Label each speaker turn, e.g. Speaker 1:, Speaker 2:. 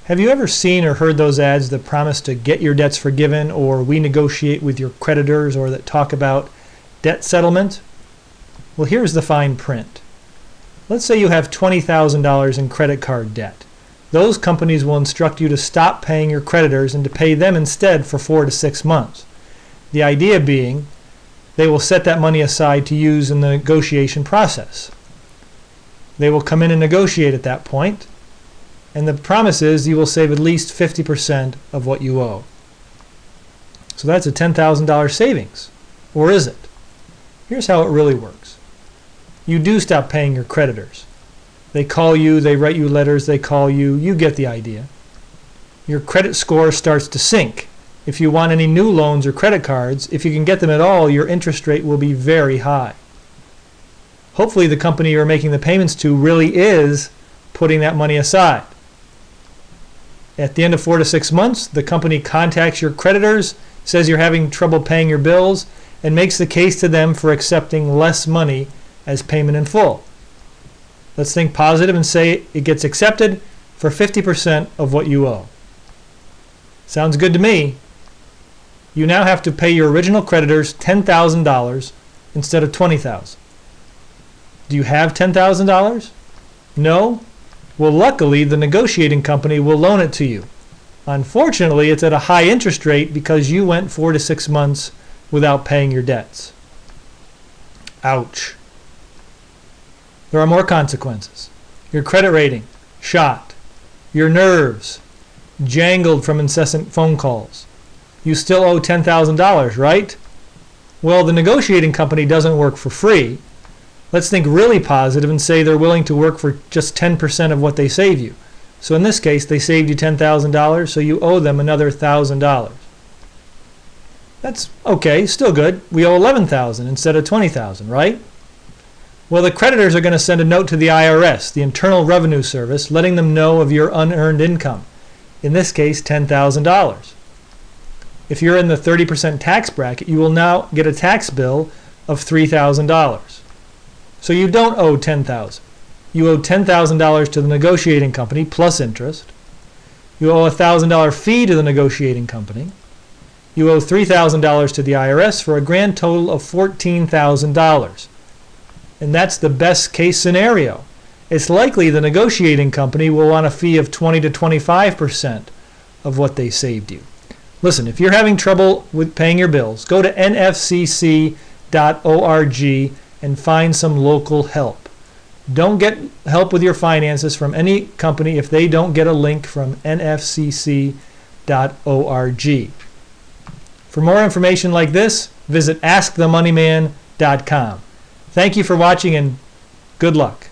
Speaker 1: Have you ever seen or heard those ads that promise to get your debts forgiven, or we negotiate with your creditors, or that talk about debt settlement? Well, here's the fine print. Let's say you have $20,000 in credit card debt. Those companies will instruct you to stop paying your creditors and to pay them instead for 4 to 6 months. The idea being they will set that money aside to use in the negotiation process. They will come in and negotiate at that point, and the promise is you will save at least 50% of what you owe. So that's a $10,000 savings. Or is it? Here's how it really works. You do stop paying your creditors. They call you, they write you letters, they call you, you get the idea. Your credit score starts to sink. If you want any new loans or credit cards, if you can get them at all, your interest rate will be very high. Hopefully the company you're making the payments to really is putting that money aside. At the end of 4 to 6 months, the company contacts your creditors, says you're having trouble paying your bills, and makes the case to them for accepting less money as payment in full. Let's think positive and say it gets accepted for 50% of what you owe. Sounds good to me. You now have to pay your original creditors $10,000 instead of $20,000. Do you have $10,000? No? Well, luckily, the negotiating company will loan it to you. Unfortunately, it's at a high interest rate because you went 4 to 6 months without paying your debts. Ouch. There are more consequences. Your credit rating, shot. Your nerves, jangled from incessant phone calls. You still owe $10,000, right? Well, the negotiating company doesn't work for free. Let's think really positive and say they're willing to work for just 10% of what they save you. So in this case, they saved you $10,000, so you owe them another $1,000. That's okay, still good. We owe $11,000 instead of $20,000, right? Well, the creditors are going to send a note to the IRS, the Internal Revenue Service, letting them know of your unearned income. In this case, $10,000. If you're in the 30% tax bracket, you will now get a tax bill of $3,000. So you don't owe $10,000. You owe $10,000 to the negotiating company plus interest. You owe a $1,000 fee to the negotiating company. You owe $3,000 to the IRS for a grand total of $14,000. And that's the best case scenario. It's likely the negotiating company will want a fee of 20 to 25% of what they saved you. Listen, if you're having trouble with paying your bills, go to nfcc.org and find some local help. Don't get help with your finances from any company if they don't get a link from nfcc.org. For more information like this, visit askthemoneyman.com. Thank you for watching and good luck.